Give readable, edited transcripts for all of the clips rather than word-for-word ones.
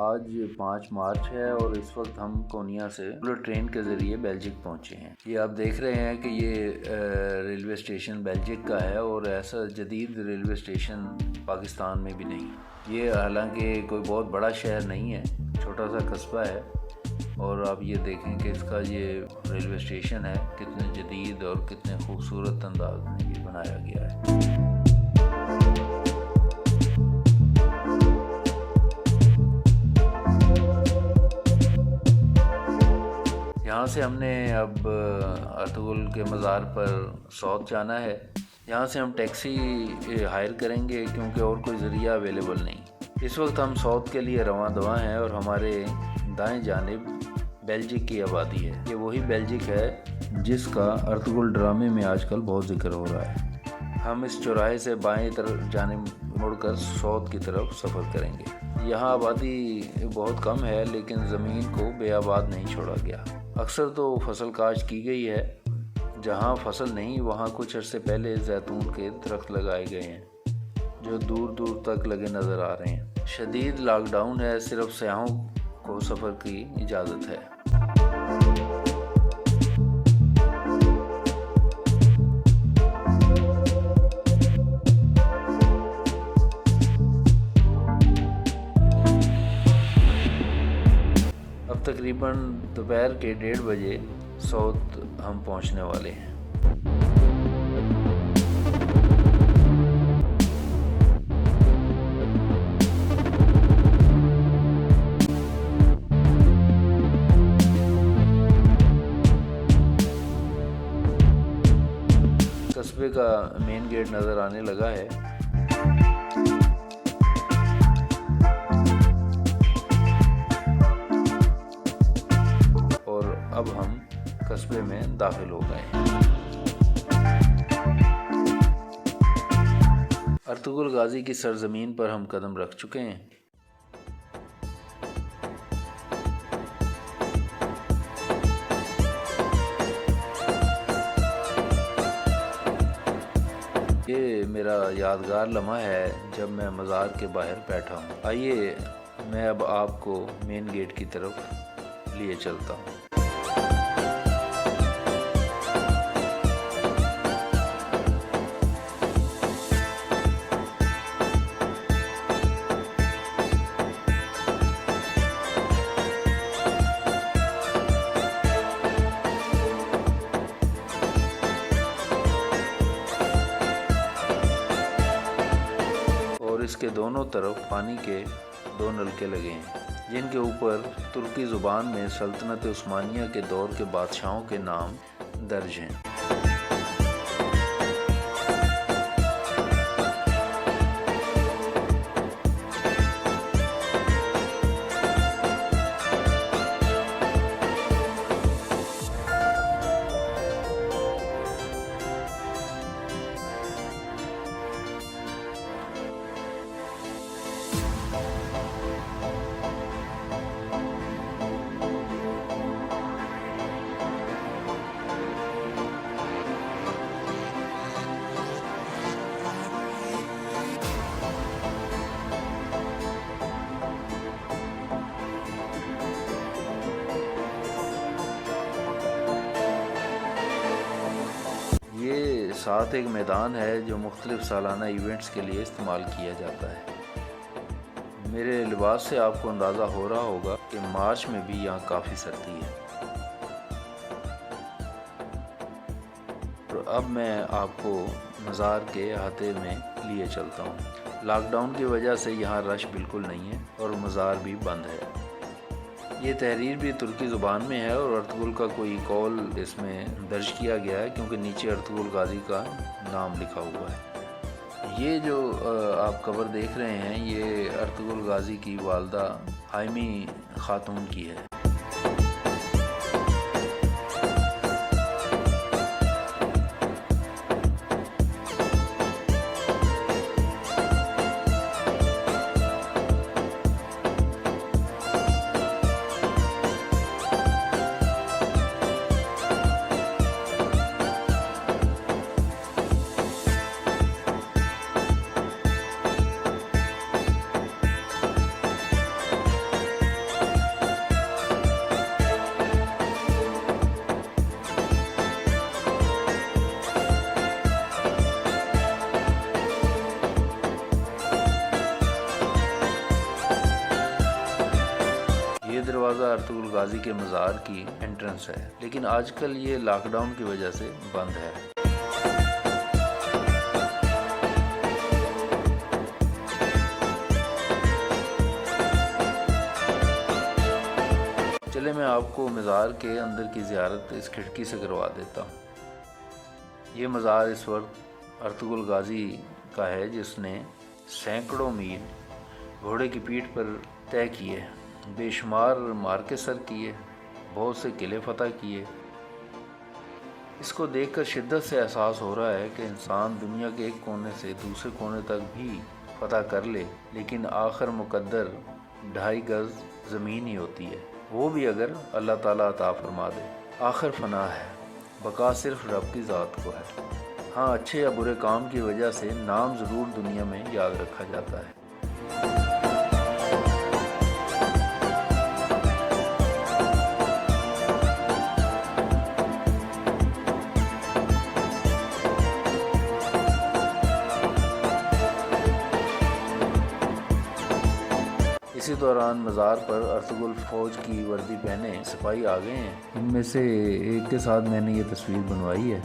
आज 5 मार्च है और इस वक्त हम कोनिया से ट्रेन के ज़रिए बेल्जिक पहुंचे हैं। ये आप देख रहे हैं कि ये रेलवे स्टेशन बेल्जिक का है और ऐसा जदीद रेलवे स्टेशन पाकिस्तान में भी नहीं। ये हालांकि कोई बहुत बड़ा शहर नहीं है, छोटा सा कस्बा है। और आप ये देखें कि इसका ये रेलवे स्टेशन है कितने जदीद और कितने खूबसूरत अंदाज में ये बनाया गया है। यहाँ से हमने अब अर्तुगरुल के मज़ार पर साउथ जाना है। यहाँ से हम टैक्सी हायर करेंगे क्योंकि और कोई ज़रिया अवेलेबल नहीं। इस वक्त हम साउथ के लिए रवां दवां हैं और हमारे दाएं जानिब बेल्जिक की आबादी है। ये वही बेल्जिक है जिसका अर्तुगरुल ड्रामे में आजकल बहुत जिक्र हो रहा है। हम इस चौराहे से बाएं तरफ जानिब मुड़कर साउथ की तरफ सफ़र करेंगे। यहाँ आबादी बहुत कम है लेकिन ज़मीन को बेआबाद नहीं छोड़ा गया। अक्सर तो फसल काश्त की गई है, जहाँ फसल नहीं वहाँ कुछ अरसे पहले जैतून के दरख्त लगाए गए हैं जो दूर दूर तक लगे नज़र आ रहे हैं। शदीद लॉकडाउन है, सिर्फ सयाहों को सफ़र की इजाज़त है। अब तकरीबन दोपहर के 1:30 बजे साउथ हम पहुंचने वाले हैं। कस्बे का मेन गेट नज़र आने लगा है। और अब हम कस्बे में दाखिल हो गए हैं। अर्तुगरुल गाजी की सरजमीन पर हम कदम रख चुके हैं। ये मेरा यादगार लम्हा है जब मैं मज़ार के बाहर बैठा हूँ। आइए मैं अब आपको मेन गेट की तरफ लिए चलता हूँ। इसके दोनों तरफ पानी के 2 नलके लगे हैं जिनके ऊपर तुर्की ज़ुबान में सल्तनत उस्मानिया के दौर के बादशाहों के नाम दर्ज हैं। ये साथ एक मैदान है जो मुख्तलिफ सालाना इवेंट्स के लिए इस्तेमाल किया जाता है। मेरे लिबास से आपको अंदाज़ा हो रहा होगा कि मार्च में भी यहाँ काफ़ी सर्दी है। तो अब मैं आपको मज़ार के अहाते में लिए चलता हूँ। लॉकडाउन की वजह से यहाँ रश बिल्कुल नहीं है और मज़ार भी बंद है। ये तहरीर भी तुर्की ज़ुबान में है और अर्तुगरुल का कोई कौल इसमें दर्ज किया गया है क्योंकि नीचे अर्तुगरुल गाजी का नाम लिखा हुआ है। ये जो आप कब्र देख रहे हैं ये अर्तुगरुल गाजी की वालदा हाइमी खातून की है। गाजी के मज़ार की एंट्रेंस है, लेकिन आजकल ये लॉकडाउन की वजह से बंद है। चले मैं आपको मज़ार के अंदर की ज़ियारत इस खिड़की से करवा देता हूँ। ये मज़ार इस वक्त अर्तुगरुल गाजी का है, जिसने सैकड़ों मील घोड़े की पीठ पर तय किए, बेशुमार मार्के सर किए, बहुत से किले फतह किए। इसको देखकर शिद्दत से एहसास हो रहा है कि इंसान दुनिया के एक कोने से दूसरे कोने तक भी फतह कर ले, लेकिन आखिर मुकद्दर 2.5 गज़ ज़मीन ही होती है, वो भी अगर अल्लाह ताला अता फरमा दे। आखिर फना है, बका सिर्फ रब की ज़ात को है। हाँ, अच्छे या बुरे काम की वजह से नाम ज़रूर दुनिया में याद रखा जाता है। इसी दौरान मज़ार पर अर्तुगरुल फ़ौज की वर्दी पहने सिपाही आ गए हैं। इनमें से एक के साथ मैंने ये तस्वीर बनवाई है।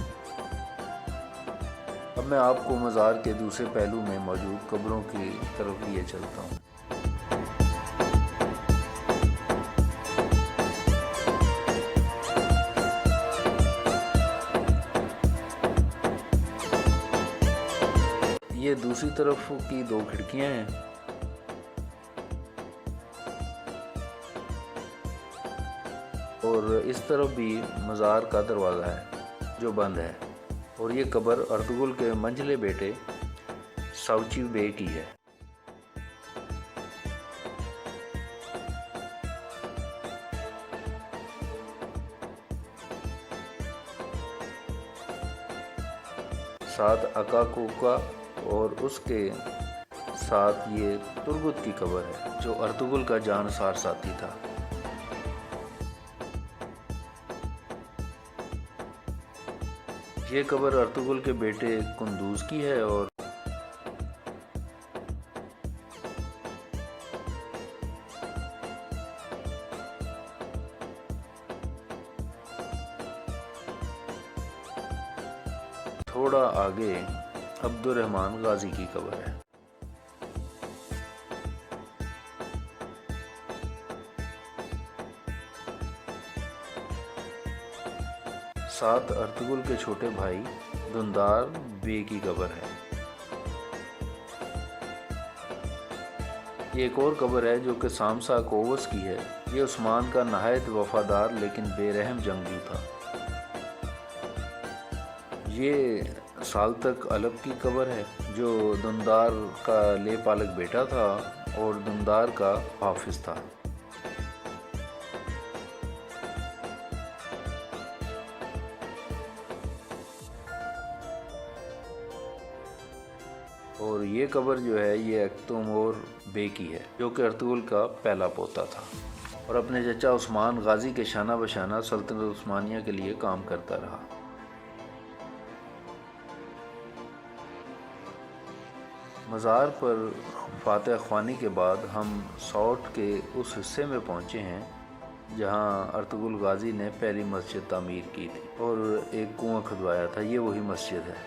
अब मैं आपको मज़ार के दूसरे पहलू में मौजूद कब्रों की तरफ लिए चलता हूँ। ये दूसरी तरफ की 2 खिड़कियाँ हैं और इस तरफ भी मज़ार का दरवाज़ा है जो बंद है, और ये कब्र अर्तुगरुल के मंझले बेटे सावची बे की है। साथ अकाकुका और उसके साथ ये तुर्गुत की कब्र है जो अर्तुगरुल का जानसार साथी था। ये कब्र अर्तुगरुल के बेटे कुंदूज की है और थोड़ा आगे अब्दुर्रहमान गाजी की कब्र है। साथ अर्तुगरुल के छोटे भाई दुंदार बे की कब्र है। ये एक और कब्र है जो कि सामसा कोवस की है। ये उस्मान का नहायत वफादार लेकिन बेरहम जंगजू था। ये साल्तक अलब की कब्र है जो दुंदार का लेपालक बेटा था और दुंदार का हाफिज था। और ये कब्र जो है ये अक्तुमोर बे की है जो कि अर्तुगरुल का पहला पोता था और अपने चचा उस्मान गाजी के शाना बशाना सल्तनत उस्मानिया के लिए काम करता रहा। मज़ार पर फातह ख्वानी के बाद हम सौट के उस हिस्से में पहुँचे हैं जहाँ अर्तुगरुल गाजी ने पहली मस्जिद तामीर की थी और एक कुआं खुदवाया था। ये वही मस्जिद है।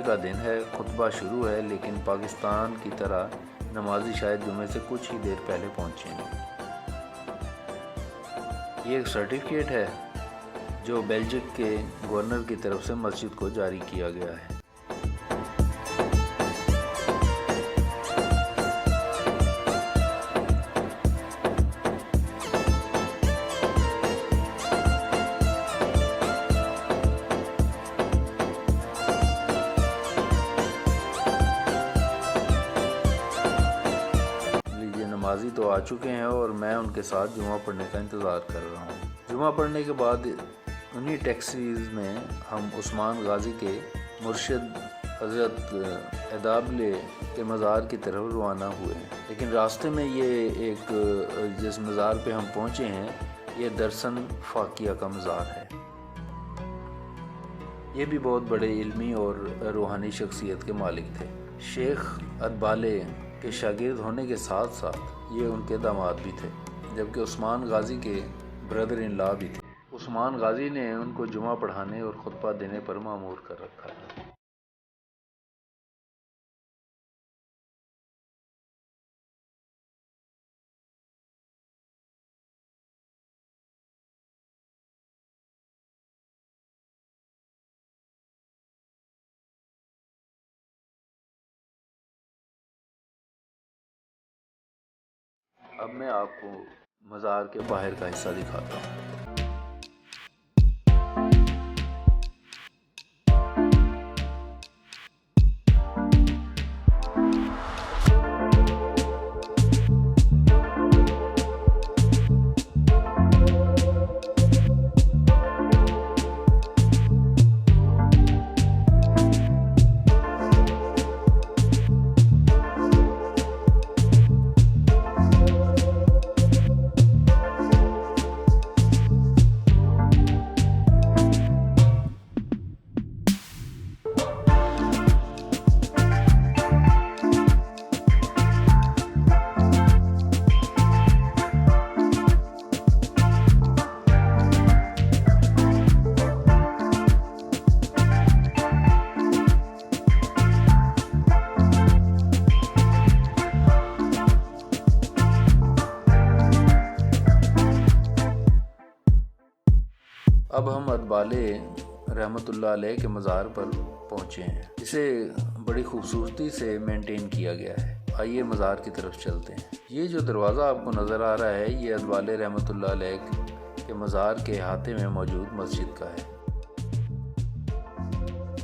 का दिन है, खुतबा शुरू है, लेकिन पाकिस्तान की तरह नमाजी शायद जुमे से कुछ ही देर पहले पहुंचेंगे। ये एक सर्टिफिकेट है जो बेल्जिक के गवर्नर की तरफ से मस्जिद को जारी किया गया है। नमाजी तो आ चुके हैं और मैं उनके साथ जुमा पढ़ने का इंतज़ार कर रहा हूँ। जुमा पढ़ने के बाद उन्हीं टैक्सीज़ में हम उस्मान गाज़ी के मुर्शिद हज़रत एदाबले के मज़ार की तरफ रवाना हुए हैं। लेकिन रास्ते में ये एक जिस मज़ार पे हम पहुँचे हैं ये दरसन फ़ाकिया का मज़ार है। ये भी बहुत बड़े इल्मी और रूहानी शख्सियत के मालिक थे। शेख अदबाले के शागिर्द होने के साथ साथ ये उनके दामाद भी थे, जबकि उस्मान गाज़ी के ब्रदर इन लॉ भी थे। उस्मान गाज़ी ने उनको जुमा पढ़ाने और खुतबा देने पर मामूर कर रखा था। अब मैं आपको मज़ार के बाहर का हिस्सा दिखाता हूँ। अब हम अदबाले रहमतुल्लाह अलैह के मज़ार पर पहुँचे हैं। इसे बड़ी खूबसूरती से मेंटेन किया गया है। आइए मज़ार की तरफ चलते हैं। ये जो दरवाज़ा आपको नज़र आ रहा है ये अदबाले रहमतुल्लाह अलैह के मज़ार के अहाते में मौजूद मस्जिद का है।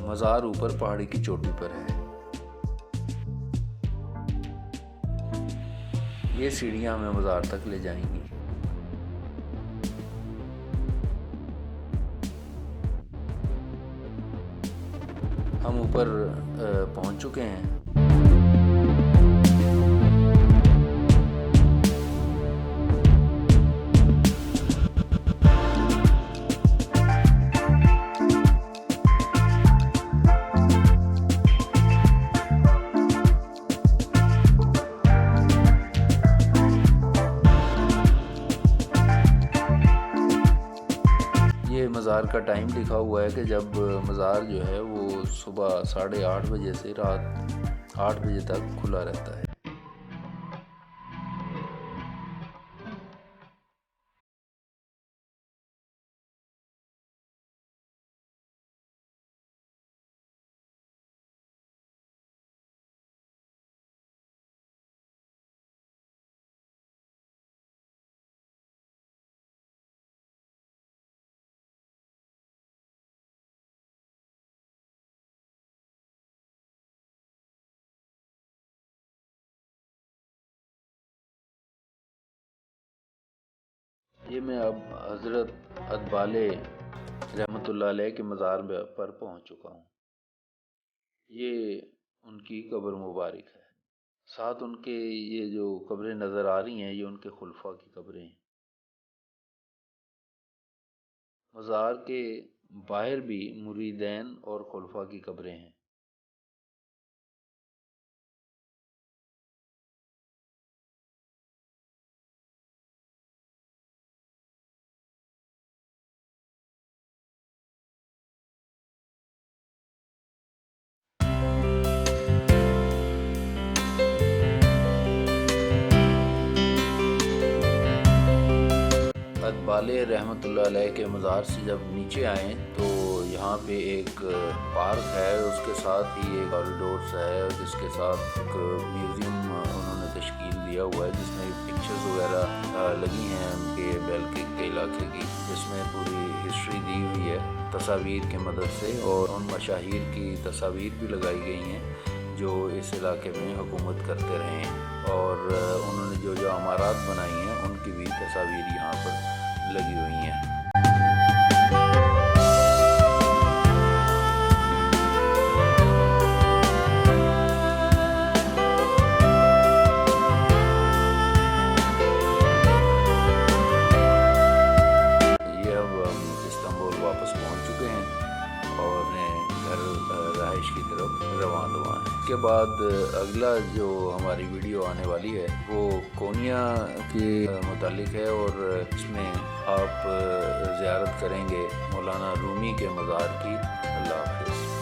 मज़ार ऊपर पहाड़ी की चोटी पर है। ये सीढ़ियाँ हमें मज़ार तक ले जाएंगी। हम ऊपर पहुंच चुके हैं। ये मज़ार का टाइम लिखा हुआ है कि जब मज़ार जो है वो सुबह 8:30 बजे से रात 8 बजे तक खुला रहता है। ये मैं अब हज़रत अदबाले रहमतुल्लाह अलैह के मज़ार पर पहुंच चुका हूँ। ये उनकी कब्र मुबारक है। साथ उनके ये जो कब्रें नज़र आ रही हैं ये उनके खुलफा की कब्रें हैं। मज़ार के बाहर भी मुरीदैन और खुलफा की कब्रें हैं। अदबाले रहमतुल्लाह अलैह के मज़ार से जब नीचे आए तो यहाँ पे एक पार्क है, उसके साथ ही एक कॉरिडोर्स है जिसके साथ एक म्यूज़ियम उन्होंने तश्कील दिया हुआ है जिसमें पिक्चर्स वगैरह लगी हैं उनके बेल्किक के इलाके की, जिसमें पूरी हिस्ट्री दी हुई है तस्वीर की मदद से, और उन मशाहिर की तस्वीर भी लगाई गई हैं जो इस इलाके में हुकूमत करते रहे हैं, और उन्होंने जो जो इमारत बनाई हैं उनकी भी तस्वीर यहाँ पर लगी हुई हैं। बाद अगला जो हमारी वीडियो आने वाली है वो कोनिया के मुतालिक है और इसमें आप ज़ियारत करेंगे मौलाना रूमी के मज़ार की। अल्लाह हाफ़िज़।